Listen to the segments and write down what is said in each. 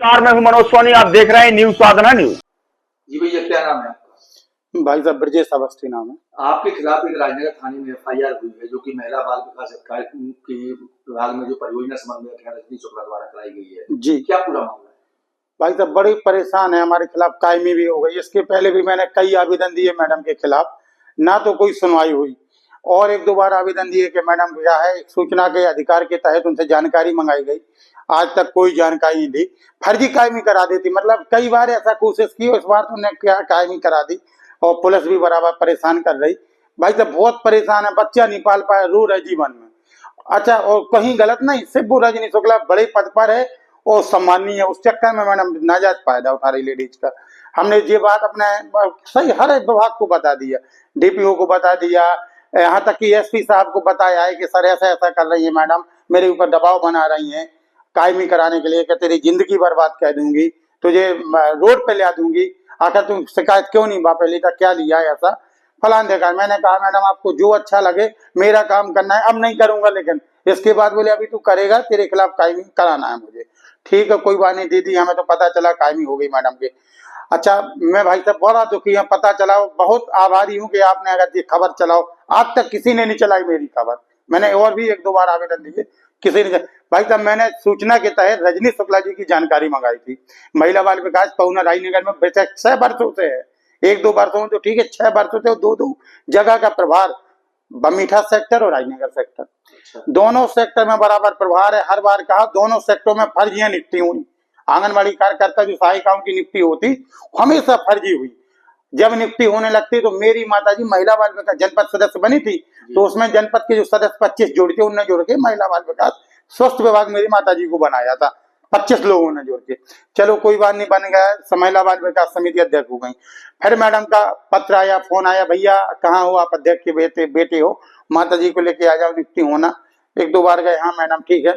नमस्कार, मैं हूं मनोज सोनी। आप देख रहे हैं न्यूज साधना न्यूज। जी भैया, क्या नाम है आपका? भाई साहब ब्रजेश अवस्थी नाम है। आपके खिलाफ एक राजनगर थाने में एफआईआर हुई है, जो कि महिला बाल विकास अधिकारी के विभाग में जो परियोजना समन्वयक है रजनी शुक्ला द्वारा कराई गई है। जी क्या पूरा मामला है? भाई साहब बड़ी परेशान है, हमारे खिलाफ कायमी भी हो गई। इसके पहले भी मैंने कई आवेदन दिए मैडम के खिलाफ, ना तो कोई सुनवाई हुई। और एक दो बार आवेदन दिए कि मैडम क्या है, सूचना के अधिकार के तहत उनसे जानकारी मंगाई गई, आज तक कोई जानकारी नहीं दी। फर्जी कायमी करा देती, मतलब कई बार ऐसा कोशिश की, इस बार तुमने क्या कायमी करा दी। और पुलिस भी बराबर परेशान कर रही। भाई साहब बहुत परेशान है, बच्चा नहीं पाल पाया, रो रहे जीवन में। अच्छा, और कहीं गलत नहीं, सिर्फ वो रजनी शुक्ला बड़े पद पर है और सम्मानीय है, उस चक्कर में मैडम नाजायज फायदा उठा रही लेडीज का। हमने ये बात अपने सही हर एक विभाग को बता दिया, डीपीओ को बता दिया, यहाँ तक कि एसपी साहब को बताया है कि सर ऐसा ऐसा कर रही है मैडम, मेरे ऊपर दबाव बना रही हैं कायमी कराने के लिए, कि तेरी जिंदगी बर्बाद कर दूंगी, तुझे रोड पे ले दूंगी, आखिर तुम शिकायत क्यों नहीं वापस लेता, क्या लिया है ऐसा फलान देखा। मैंने कहा मैडम आपको जो अच्छा लगे, मेरा काम करना है, अब नहीं करूंगा। लेकिन इसके बाद बोले अभी तू करेगा, तेरे खिलाफ कायमी कराना है मुझे। ठीक है, कोई बात नहीं दीदी, हमें तो पता चला कायमी हो गई मैडम की। अच्छा, मैं भाई साहब बड़ा दुखी है, पता चला, बहुत आभारी हूँ कि आपने अगर ये खबर चलाओ। आज तक किसी ने नहीं चलाई मेरी खबर, मैंने और भी एक दो बार आवेदन दिए, किसी ने। भाई साहब मैंने सूचना के तहत रजनी शुक्ला जी की जानकारी मंगाई थी। महिला बाल विकास पहुना राजनगर में बेशक 6 वर्षों से है, एक दो वर्षों तो ठीक है, 6 वर्षों से दो जगह का प्रभार, बमीठा सेक्टर और राजनगर सेक्टर, दोनों सेक्टर में बराबर प्रभार है। हर बार कहा दोनों सेक्टरों में फर्जियां नियुक्ति हुई। आंगनबाड़ी कार्यकर्ता जो सहायिकाओं की नियुक्ति होती, हमेशा फर्जी हुई। जब नियुक्ति होने लगती तो मेरी माताजी महिला बाल विकास जनपद सदस्य बनी थी, तो उसमें जनपद के जो सदस्य 25 जोड़ थे, उनने जोड़ के महिला बाल विकास स्वास्थ्य विभाग मेरी माताजी को बनाया था, 25 लोगों ने जोड़ के। चलो कोई बात नहीं, बन गया, महिला बाल विकास समिति अध्यक्ष हो गई। फिर मैडम का पत्र आया, फोन आया, भैया कहाँ हो आप, अध्यक्ष के बेटे हो, माताजी को लेके आ जाओ, नियुक्ति होना। एक दो बार गए, हाँ मैडम ठीक है,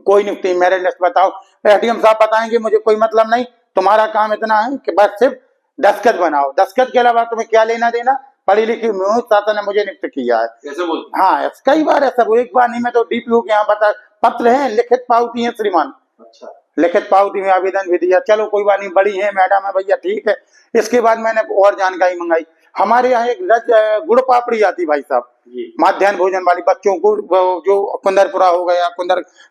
कोई नियुक्ति, मेरे लिस्ट बताओ। एडीएम साहब बताएंगे, मुझे कोई मतलब नहीं, तुम्हारा काम इतना है कि बस सिर्फ दस्तखत बनाओ, दस्तखत के अलावा तुम्हें क्या लेना देना, पढ़ी लिखी शासन ने मुझे नियुक्त किया है। ऐसे बोल? हाँ, कई बार ऐसा, एक बार नहीं, मैं तो डीपीओ के यहाँ बता, पत्र है, लिखित पावती है श्रीमान। अच्छा, लिखित पावती में आवेदन भी दिया। चलो कोई बात नहीं, बड़ी है मैडम है भैया, ठीक है। इसके बाद मैंने और जानकारी मंगाई। हमारे यहाँ एक गुड़ पापड़ी आती भाई साहब, मध्याह्न भोजन वाली, बच्चों को, जो कुंदरपुरा हो गया,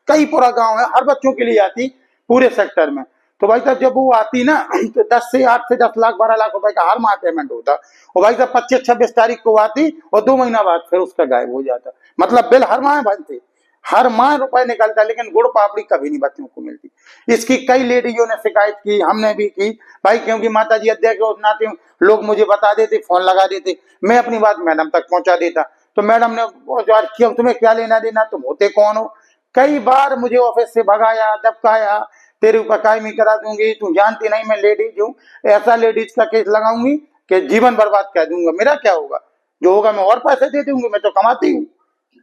कई पूरा गांव है, हर बच्चों के लिए आती पूरे सेक्टर में। तो भाई साहब जब वो आती ना, तो 8 से 10 लाख 12 लाख रुपए का हर माह पेमेंट होता। और भाई साहब 25-26 तारीख को आती और 2 महीना बाद फिर उसका गायब हो जाता। मतलब बिल हर माह बनते, हर माह रुपए निकलता, लेकिन गुड़ पापड़ी कभी नहीं बच्चों को मिलती। इसकी कई लेडीजों ने शिकायत की, हमने भी की भाई, क्योंकि माताजी अध्यक्ष उस नाते लोग मुझे बता देते, फोन लगा देते, मैं अपनी बात मैडम तक पहुंचा देता। तो मैडम ने क्यों, तुम्हें क्या लेना देना, तुम होते कौन हो। कई बार मुझे ऑफिस से भगाया, दबकाया, तेरे ऊपर कायमी करा दूंगी, तू जानती नहीं मैं लेडीज हूँ, ऐसा लेडीज का केस लगाऊंगी कि जीवन बर्बाद कर दूंगा। मेरा क्या होगा, जो होगा मैं और पैसे दे दूंगी, मैं तो कमाती हूँ।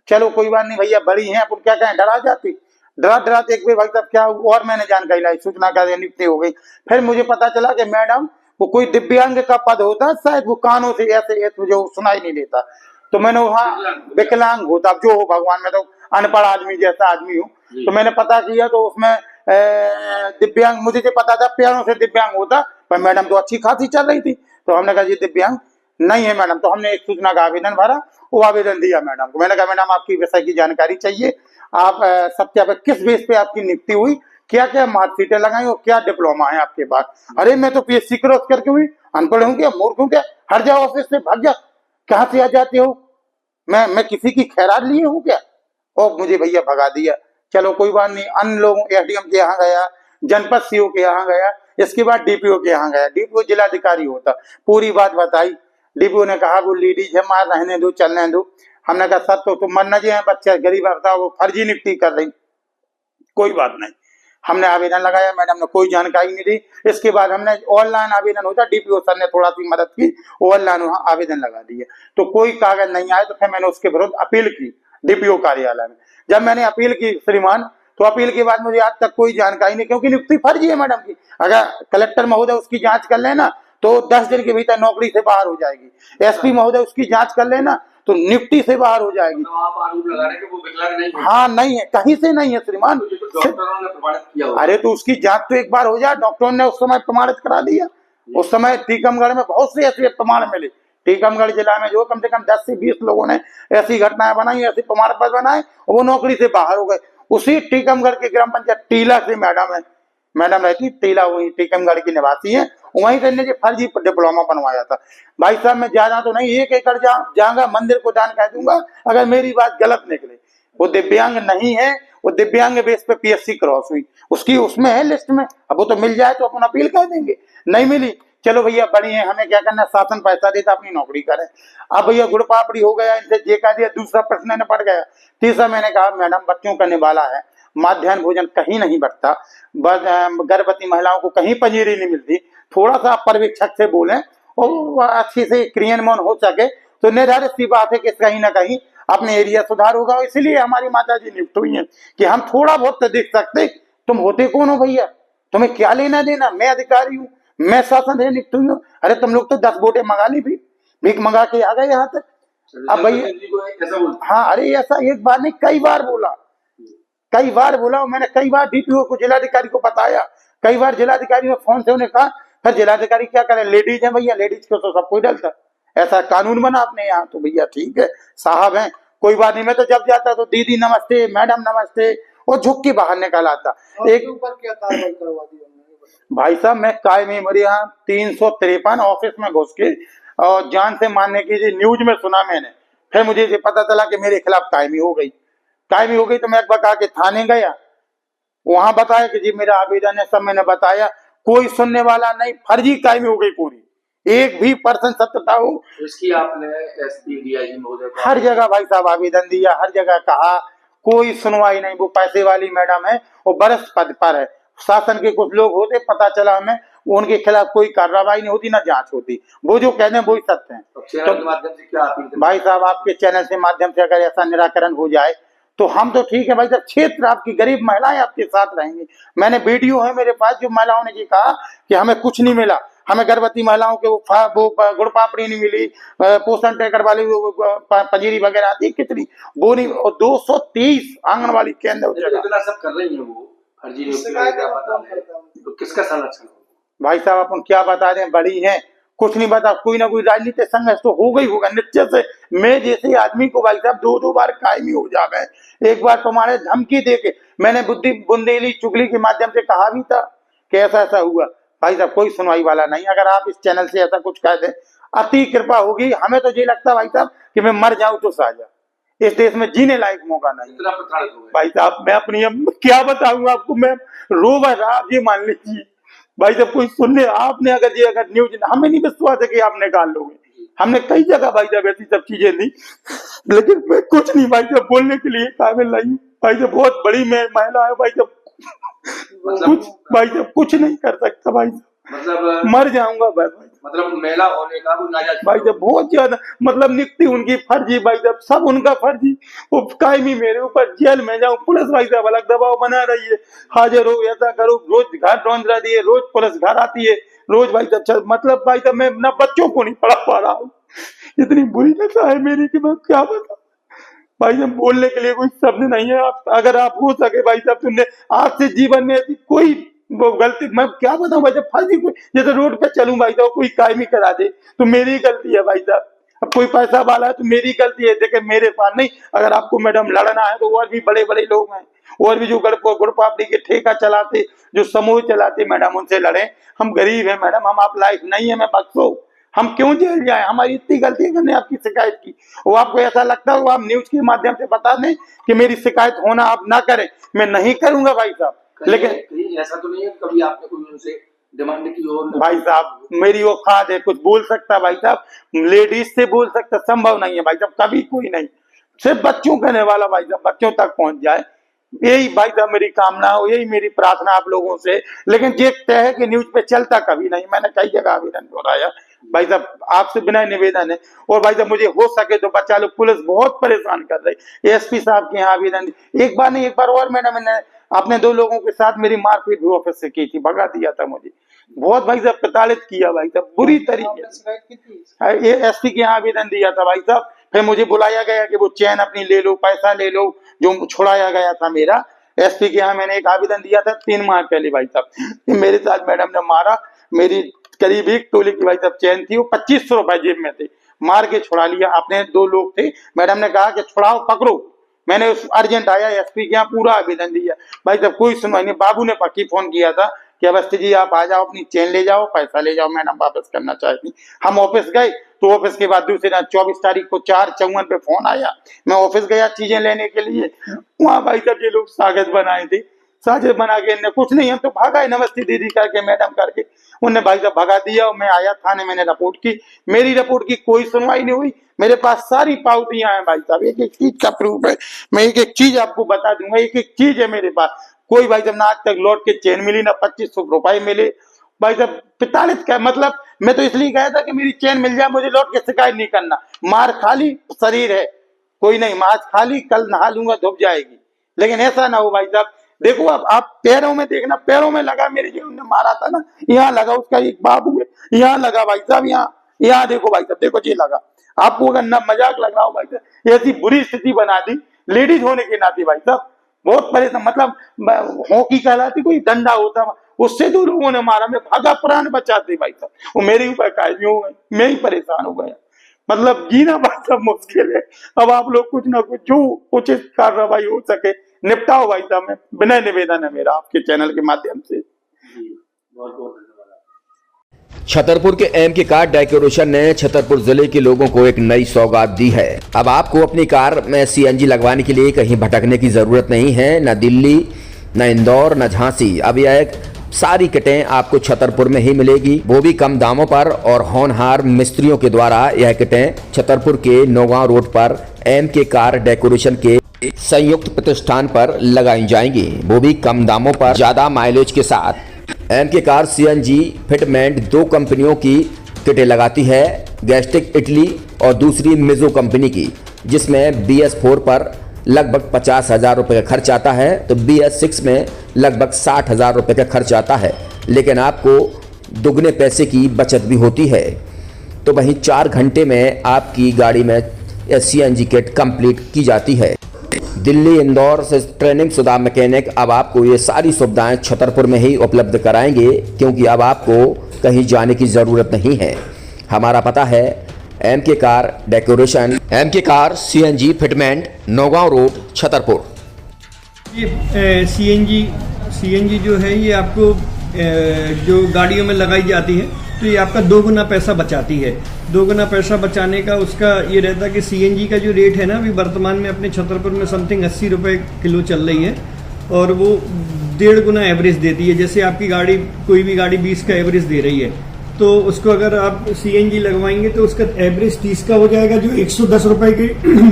चलो कोई बात नहीं भैया, बड़ी है, अपन क्या कहें, डरा जाती, डरा एक भाई साहब क्या, और मैंने जानकारी लाई, सूचना का नियुक्ति हो गई। फिर मुझे पता चला कि मैडम वो कोई दिव्यांग का पद होता, शायद वो कानों से ऐसे जो सुनाई नहीं देता। तो मैंने वहाँ विकलांग होता, जो हो भगवान, मैं तो अनपढ़ आदमी जैसा आदमी हूँ। तो मैंने पता किया, तो उसमें दिव्यांग, मुझे जो पता था पैरों से दिव्यांग होता, पर मैडम तो अच्छी खासी चल रही थी। तो हमने कहा ये दिव्यांग नहीं है मैडम। तो हमने एक सूचना का आवेदन भरा, वो आवेदन दिया मैडम को। मैंने कहा मैडम आपकी विषय की जानकारी चाहिए, आप सत्यापन किस बेस पे आपकी नियुक्ति हुई, क्या क्या मार्कशीटें लगाई और क्या डिप्लोमा है आपके पास। अरे मैं तो पीएचसी क्रॉस करके हुई, अनपढ़ हूँ क्या, मूर्ख हूँ क्या, हर जाओ ऑफिस से, भाग जा, कहाँ से आ जाते हो, मैं किसी की खैरात लिए हूँ क्या। और मुझे भैया भगा दिया। चलो कोई बात नहीं, अन्य लोगों एडीएम के यहाँ गया, जनपद सीओ के यहाँ गया, इसके बाद डीपीओ के यहाँ गया। डीपीओ जिलाधिकारी होता, पूरी बात बताई। डीपीओ ने कहा वो लेडीज है, मार रहने दो, चलने दो। हमने कहा सर तो तुम मरना जी है, बच्चा गरीब आता, वो फर्जी नियुक्ति कर रही। कोई बात नहीं, हमने आवेदन लगाया, मैडम ने कोई जानकारी नहीं दी। इसके बाद हमने ऑनलाइन आवेदन होता, डीपीओ सर ने थोड़ा सी मदद की, ऑनलाइन आवेदन लगा दिए। तो कोई कागज नहीं आए, तो फिर मैंने उसके विरुद्ध अपील की डीपीओ कार्यालय में। जब मैंने अपील की श्रीमान, तो अपील के बाद मुझे आज तक कोई जानकारी नहीं, क्योंकि नियुक्ति फर्जी है मैडम की। अगर कलेक्टर महोदय उसकी जांच कर लेना तो 10 दिन के भीतर नौकरी से बाहर हो जाएगी। एसपी महोदय उसकी जांच कर लेना तो नियुक्ति से बाहर हो जाएगी। तो आप आरोप लगा रहे हैं कि वो विकलांग नहीं है? हाँ नहीं है, कहीं से नहीं है श्रीमान। तो डॉक्टरों ने प्रमाणित किया होगा। अरे तो उसकी जांच तो एक बार हो जाए, डॉक्टरों ने उस समय प्रमाणित करा दिया। उस समय टीकमगढ़ में बहुत से ऐसे प्रमाण मिले, टीकमगढ़ जिला में जो कम से कम 10 से 20 लोगों ने ऐसी घटनाएं बनाई, ऐसे प्रमाण पत्र बनाए, वो नौकरी से बाहर हो गए। उसी टीकमगढ़ के ग्राम पंचायत टीला से मैडम है, मैडम रहती टीला, वही टीकमगढ़ की निवासी है, वहीं से इन्हें फर्जी डिप्लोमा बनवाया था। भाई साहब मैं ज्यादा तो नहीं, 1 एकड़ जाऊंगा, मंदिर को दान कह दूंगा अगर मेरी बात गलत निकले। वो दिव्यांग नहीं है, वो दिव्यांग बेस पे PSC क्रॉस हुई, उसकी उसमें है लिस्ट में। अब वो तो मिल जाए तो अपन अपील कर देंगे, नहीं मिली चलो भैया बड़ी है, हमें क्या करना, शासन पैसा देता अपनी नौकरी करें। अब भैया गुड़ पापड़ी हो गया, इनसे जे का दिया, दूसरा प्रश्न पड़ गया। तीसरा मैंने कहा मैडम बच्चों का निवाला है, माध्याह्न भोजन कहीं नहीं बटता, गर्भवती महिलाओं को कहीं पंजीरी नहीं मिलती, थोड़ा सा पर्यवेक्षक से बोलें और अच्छी से क्रियान्वयन हो सके तो निर्धारित सी बात है कि कहीं ना कहीं अपने एरिया सुधार होगा। इसलिए हमारी माता जी नियुक्त हुई है कि हम थोड़ा बहुत तो देख सकते। तुम होते कौन हो भैया, तुम्हें क्या लेना देना, मैं अधिकारी हूँ, मैं शासन से नियुक्त हुई हूँ। अरे तुम लोग तो 10 वोटें मंगा ली, भीख मंगा के आ गए यहाँ तक। अब भैया हाँ, अरे ऐसा एक बार नहीं कई बार बोला, कई बार बोला मैंने, कई बार DPO को जिलाधिकारी को बताया, कई बार जिलाधिकारी ने फोन से उन्हें कहा, फिर जिलाधिकारी क्या करे, लेडीज है भैया, लेडीज को तो सब कोई डरता, ऐसा कानून बना आपने यहाँ। तो भैया ठीक है साहब हैं, कोई बात नहीं। मैं तो जब जाता तो दीदी नमस्ते, मैडम नमस्ते, और झुक के बाहर निकल आता। एक ऊपर क्या कार्रवाई करवा दी भाई साहब, मैं कायमी मेरे यहाँ 353 ऑफिस में घुस के और जान से मारने की न्यूज में सुना मैंने, फिर मुझे पता चला कि मेरे खिलाफ कायमी हो गई। कायमी हो गई तो मैं एक बार के थाने गया, वहां बताया कि जी मेरा आवेदन है, सब मैंने बताया, कोई सुनने वाला नहीं, फर्जी कायमी हो गई पूरी, एक भी पर्सन सत्यता हो। इसकी आपने SP DIG महोदय हर जगह भाई साहब आवेदन दिया, हर जगह कहा, कोई सुनवाई नहीं। वो पैसे वाली मैडम है, वो बरस पद पर है, शासन के कुछ लोग होते, पता चला हमें उनके खिलाफ कोई कार्रवाई नहीं होती, ना जांच होती, वो जो कहते हैं वही सत्य है। तो के माध्यम से क्या अपील भाई साहब आपके चैनल के माध्यम से अगर ऐसा निराकरण हो जाए तो हम तो ठीक है भाई साहब, क्षेत्र आपकी गरीब महिलाएं आपके साथ रहेंगी। मैंने वीडियो है मेरे पास, जो महिलाओं ने जी कहा कि हमें कुछ नहीं मिला, हमें गर्भवती महिलाओं के वो गुड़ पापड़ी नहीं मिली, पोषण ट्रैकर वाली पंजीरी वगैरह आती कितनी वो नहीं, और 223 आंगनबाड़ी केंद्र इतना सब कर रही है वो फर्जी, तो किसका संरक्षण? भाई साहब अपन क्या बता दें, बड़ी हैं, कुछ नहीं बता, कोई ना कोई राजनीतिक संघर्ष तो हो गई होगा निश्चित से। मैं जैसे आदमी को भाई साहब 2-2 बार कायमी हो जावे, एक बार तुम्हारे धमकी दे के मैंने बुंदेली चुगली के माध्यम से कहा भी था कि ऐसा ऐसा हुआ। भाई साहब कोई सुनवाई वाला नहीं, अगर आप इस चैनल से ऐसा कुछ कह दें अति कृपा होगी। हमें तो ये लगता भाई साहब कि मैं मर जाऊं तो साजा, इस देश में जीने लायक मौका नहीं। भाई साहब मैं अपनी क्या बताऊंगा आपको, मैं रो रहा, आप ये मान लीजिए भाई साहब कोई सुनने, आपने अगर ये अगर न्यूज, हमें नहीं विश्वास है कि आप निकाल लोगे, हमने कई जगह भाई साहब ऐसी सब चीजें दी, लेकिन मैं कुछ नहीं भाई साहब बोलने के लिए काबिल नहीं। भाई साहब बहुत बड़ी महिला है भाई साहब, कुछ भाई साहब कुछ नहीं कर सकता भाई साहब, मतलब मर जाऊंगा बस। मतलब महिला होने का नाजायज भाई साहब बहुत ज्यादा, मतलब निकती उनकी फर्जी, भाई साहब सब उनका फर्जी, वो कायमी मेरे ऊपर जेल में जाऊं, पुलिस भाई साहब अलग दबाव बना रही है, हाजिर हो ऐसा करो, रोज घर ढूंढ रही है, रोज पुलिस घर आती है, रोज भाई साहब, मतलब भाई साहब मैं ना बच्चों को नहीं पढ़ा पा रहा हूँ, इतनी बुरी दशा है मेरी कि मैं क्या बताऊं भाई साहब, बोलने के लिए कोई शब्द नहीं है। आप अगर आप हो सके भाई साहब, तुमने आज से जीवन में ऐसी कोई वो गलती, मैं क्या बताऊं भाई साहब, फर्जी कोई, जैसे रोड पे चलूं भाई साहब कोई कायमी करा दे तो मेरी गलती है भाई साहब, अब कोई पैसा वाला है तो मेरी गलती है, देखे मेरे पास नहीं। अगर आपको मैडम लड़ना है तो और भी बड़े बड़े लोग हैं, और भी जो गुड़ पापड़ी के ठेका चलाते, जो समूह चलाते, मैडम उनसे लड़े। हम गरीब है मैडम, हम आप लायक नहीं है, मैं बख्शो, हम क्यों जेल जाए, हमारी इतनी गलती है कि हमने आपकी शिकायत की। वो आपको ऐसा लगता है वो आप न्यूज के माध्यम से बता दें कि मेरी शिकायत होना आप ना करें, मैं नहीं करूंगा भाई साहब। लेकिन ऐसा तो नहीं है कभी आपने कोई उनसे डिमांड की हो? भाई साहब मेरी औकात है, कुछ बोल सकता भाई साहब, लेडीज से बोल सकता, संभव नहीं है भाई साहब, कभी कोई नहीं, सिर्फ बच्चों कहने वाला भाई साहब बच्चों तक पहुंच जाए, यही भाई साहब मेरी कामना हो, यही मेरी प्रार्थना आप लोगों से। लेकिन देखते हैं कि न्यूज पे चलता कभी नहीं, मैंने कई जगह आवेदन दोहराया भाई साहब, आपसे बिना निवेदन है, और भाई साहब मुझे हो सके तो बच्चा लोग, पुलिस बहुत परेशान कर रही, SP साहब के यहाँ आवेदन एक बार नहीं एक बार और मैंने अपने 2 लोगों के साथ मेरी मारपीट भी ऑफिस से की थी, भगा दिया था मुझे, बहुत भाई साहब प्रताड़ित किया भाई साहब बुरी तरीके। ये SP के यहाँ आवेदन दिया था भाई साहब फिर मुझे बुलाया गया कि वो चैन अपनी ले लो, पैसा ले लो, जो छुड़ाया गया था मेरा। एसपी के यहाँ मैंने एक आवेदन दिया था 3 माह पहले भाई साहब, मेरे साथ मैडम ने मारा। मेरी करीब 1 तोले की भाई साहब चैन थी, वो 2500 रुपए जेब में थे, मार के छुड़ा लिया। अपने 2 लोग थे, मैडम ने कहा कि छुड़ाओ, पकड़ो। मैंने उस अर्जेंट आया एसपी के यहाँ, पूरा आवेदन दिया भाई साहब, कोई सुनवाई नहीं। बाबू ने पक्की फोन किया था कि अवस्थी जी आप आ जाओ, अपनी चेन ले जाओ, पैसा ले जाओ, मैडम वापस करना चाहती। हम ऑफिस गए तो ऑफिस के बाद दूसरे दिन 24 तारीख को 4:54 पे फोन आया। मैं ऑफिस गया चीजें लेने के लिए, वहां भाई साहब ये लोग साजिश बनाए थे। साजिश बना के इन्हें कुछ नहीं, हम तो भागा है नमस्ते दीदी करके, मैडम करके, उन्हें भाई साहब भगा दिया। और मैं आया थाने, मैंने रिपोर्ट की, मेरी रिपोर्ट की कोई सुनवाई नहीं हुई। मेरे पास सारी पावतियां हैं भाई साहब, एक एक चीज का प्रूफ है, मैं एक एक चीज आपको बता दूंगा, एक एक चीज है मेरे पास। कोई भाई साहब ना आज तक लौट के चेन मिली, ना 2500 रुपए मिले भाई साहब। 45 का मतलब, मैं तो इसलिए गया था कि मेरी चेन मिल जाए, मुझे लौट के शिकायत नहीं करना। मार खाली शरीर है, कोई नहीं, आज खाली, कल नहा लूंगा, धुप जाएगी, लेकिन ऐसा ना हो भाई साहब। देखो अब आप पैरों में देखना, पैरों में लगा, मेरे जो उन्होंने मारा था ना, यहाँ लगा, उसका एक बाबू है, यहाँ लगा भाई साहब, यहाँ देखो भाई साहब, देखो जी लगा। आपको अगर न मजाक लग रहा हो भाई साहब, ऐसी बुरी स्थिति बना दी लेडीज होने के नाते भाई साहब, बहुत परेशान। मतलब हॉकी कहलाती, कोई डंडा होता, उससे 2 लोगों ने मारा, मैं भागा, प्राण बचाते भाई साहब, वो मेरे ऊपर कायमी हो गए, मैं ही परेशान हो गया। मतलब जीना भाई साहब मुश्किल है। अब आप लोग कुछ ना कुछ जो उचित कार्रवाई हो सके निपटाओ भाई साहब, में बिना निवेदन है मेरा आपके चैनल के माध्यम से। बहुत बहुत धन्यवाद। छतरपुर के एमके कार डेकोरेशन ने छतरपुर जिले के लोगों को एक नई सौगात दी है। अब आपको अपनी कार में सीएनजी लगवाने के लिए कहीं भटकने की जरूरत नहीं है, न दिल्ली, न इंदौर, न झांसी। अब यह एक सारी किटें आपको छतरपुर में ही मिलेगी, वो भी कम दामों पर। और होनहार मिस्त्रियों के द्वारा यह किटें छतरपुर के नौगांव रोड पर एमके कार डेकोरेशन के संयुक्त प्रतिष्ठान पर लगाई जाएंगी, वो भी कम दामों पर, ज्यादा माइलेज के साथ। एमके कार सीएनजी फिटमेंट 2 कंपनियों की किटें लगाती है, गैस्टिक इटली और दूसरी मिजो कंपनी की, जिसमें BS4 पर लगभग 50,000 रुपये का खर्च आता है, तो BS6 में लगभग 60,000 रुपये का खर्च आता है, लेकिन आपको दुगने पैसे की बचत भी होती है। तो वहीं 4 घंटे में आपकी गाड़ी में सीएनजी किट कंप्लीट की जाती है। दिल्ली, इंदौर से ट्रेनिंग शुदा मैकेनिक अब आपको ये सारी सुविधाएं छतरपुर में ही उपलब्ध कराएंगे, क्योंकि अब आपको कहीं जाने की ज़रूरत नहीं है। हमारा पता है MK car decoration, MK car CNG fitment, Naugaon road, Chhatarpur. ये सीएनजी जो है ये आपको जो गाड़ियों में लगाई जाती है, तो ये आपका 2 गुना पैसा बचाती है। 2 गुना पैसा बचाने का उसका ये रहता है कि सीएनजी का जो रेट है ना, अभी वर्तमान में अपने छतरपुर में समथिंग 80 रुपये किलो चल रही है, और वो 1.5 गुना एवरेज देती है। जैसे आपकी गाड़ी, कोई भी गाड़ी 20 का एवरेज दे रही है, तो उसको अगर आप सीएनजी लगवाएंगे तो उसका एवरेज 30 का हो जाएगा। जो 110 रुपये के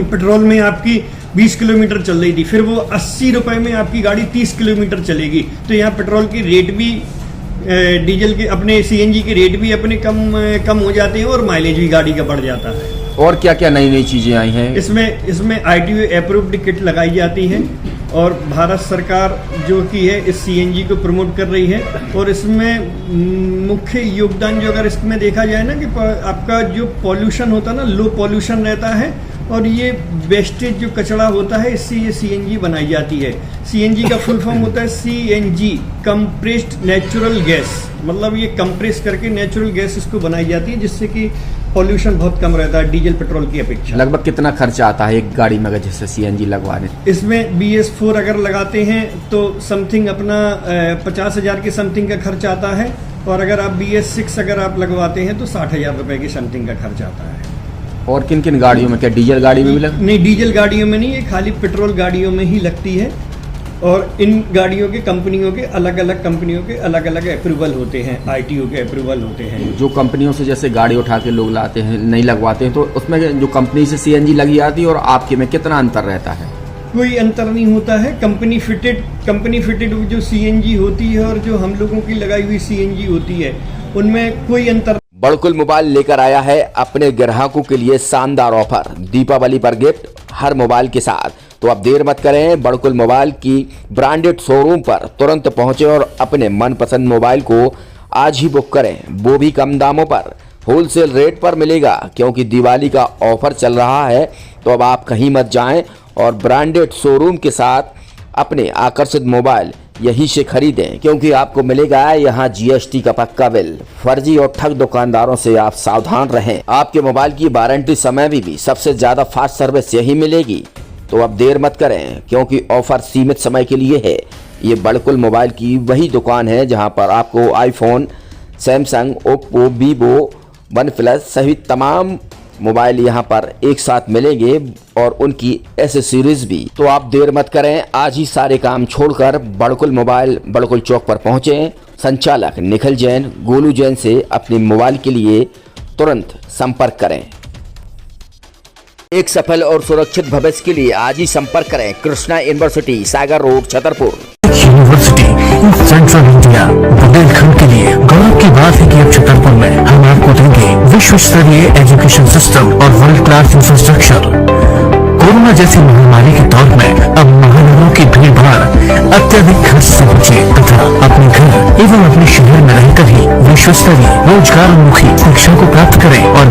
पेट्रोल में आपकी 20 किलोमीटर चल रही थी, फिर वो 80 रुपये में आपकी गाड़ी 30 किलोमीटर चलेगी। तो यहाँ पेट्रोल की रेट भी, डीजल के, अपने सीएनजी के रेट भी अपने कम हो जाते हैं, और माइलेज भी गाड़ी का बढ़ जाता है। और क्या क्या नई नई चीजें आई हैं? इसमें ITO अप्रूव्ड किट लगाई जाती है, और भारत सरकार जो की है इस सीएनजी को प्रमोट कर रही है। और इसमें मुख्य योगदान जो अगर इसमें देखा जाए ना, कि आपका जो पॉल्यूशन होता है ना, लो पॉल्यूशन रहता है, और ये वेस्टेज जो कचरा होता है, इससे ये सीएनजी बनाई जाती है। सीएनजी का फुल फॉर्म होता है CNG, कंप्रेस्ड नेचुरल गैस, मतलब ये कंप्रेस करके नेचुरल गैस इसको बनाई जाती है, जिससे कि पॉल्यूशन बहुत कम रहता है डीजल पेट्रोल की अपेक्षा। लगभग कितना खर्चा आता है एक गाड़ी में अगर जैसे सीएनजी लगवाने? इसमें BS4 अगर लगाते हैं तो समथिंग अपना 50,000 के समथिंग का खर्च आता है, और अगर आप BS6 अगर आप लगवाते हैं तो 60,000 रुपए की समथिंग का खर्च आता है। और किन किन गाड़ियों में, क्या डीजल गाड़ी में भी नहीं, डीजल गाड़ियों में नहीं, ये खाली पेट्रोल गाड़ियों में ही लगती है। और इन गाड़ियों के कंपनियों के अलग अलग अप्रूवल होते हैं, ITO के अप्रूवल होते हैं। जो कंपनियों से जैसे गाड़ी उठा के लोग लाते हैं, नहीं लगवाते हैं, तो उसमें जो कंपनी से सीएनजी लगी आती है और आपके में कितना अंतर रहता है? कोई अंतर नहीं होता है। कंपनी फिटेड जो सीएनजी होती है और जो हम लोगों की लगाई हुई सीएनजी होती है, उनमें कोई अंतर। बड़कुल मोबाइल लेकर आया है अपने ग्राहकों के लिए शानदार ऑफर, दीपावली पर गिफ्ट हर मोबाइल के साथ। तो अब देर मत करें, बड़कुल मोबाइल की ब्रांडेड शोरूम पर तुरंत पहुंचे और अपने मनपसंद मोबाइल को आज ही बुक करें, वो भी कम दामों पर। होलसेल रेट पर मिलेगा, क्योंकि दिवाली का ऑफर चल रहा है। तो अब आप कहीं मत जाएं और ब्रांडेड शोरूम के साथ अपने आकर्षित मोबाइल यहीं से खरीदें, क्योंकि आपको मिलेगा यहाँ GST का पक्का बिल। फर्जी और ठग दुकानदारों से आप सावधान रहें। आपके मोबाइल की वारंटी समय में भी सबसे ज़्यादा फास्ट सर्विस यही मिलेगी। तो अब देर मत करें, क्योंकि ऑफर सीमित समय के लिए है। ये बड़कुल मोबाइल की वही दुकान है जहां पर आपको iPhone, Samsung, Oppo, Vivo, OnePlus सहित तमाम मोबाइल यहां पर एक साथ मिलेंगे और उनकी एसेसरीज भी। तो आप देर मत करें, आज ही सारे काम छोड़कर बड़कुल मोबाइल बड़कुल चौक पर पहुंचें। संचालक निखिल जैन, गोलू जैन से अपने मोबाइल के लिए तुरंत संपर्क करें। एक सफल और सुरक्षित भविष्य के लिए आज ही संपर्क करें Krishna university, Sagar road, Chhatarpur. University in central India, Bundelkhand के लिए गौरव की बात है कि अब छतरपुर में हम आपको देंगे विश्व स्तरीय एजुकेशन सिस्टम और वर्ल्ड क्लास इंफ्रास्ट्रक्चर। कोरोना जैसी महामारी के दौर में अब महानगरों की भीड़ भाड़ अत्यधिक खर्च से बचे तथा अपने घर एवं अपने शहर में रहकर ही विश्व स्तरीय रोजगार उन्मुखी शिक्षा को प्राप्त करें और